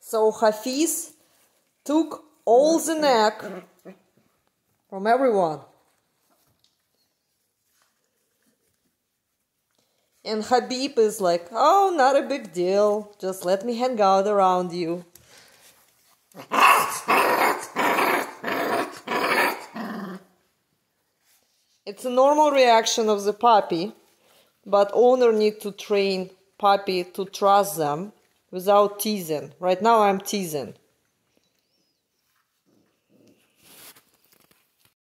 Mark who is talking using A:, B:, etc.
A: So Hafiz took all the neck from everyone. And Habib is like, oh, not a big deal. Just let me hang out around you. It's a normal reaction of the puppy, but owner need to train puppy to trust them without teasing. Right now I'm teasing.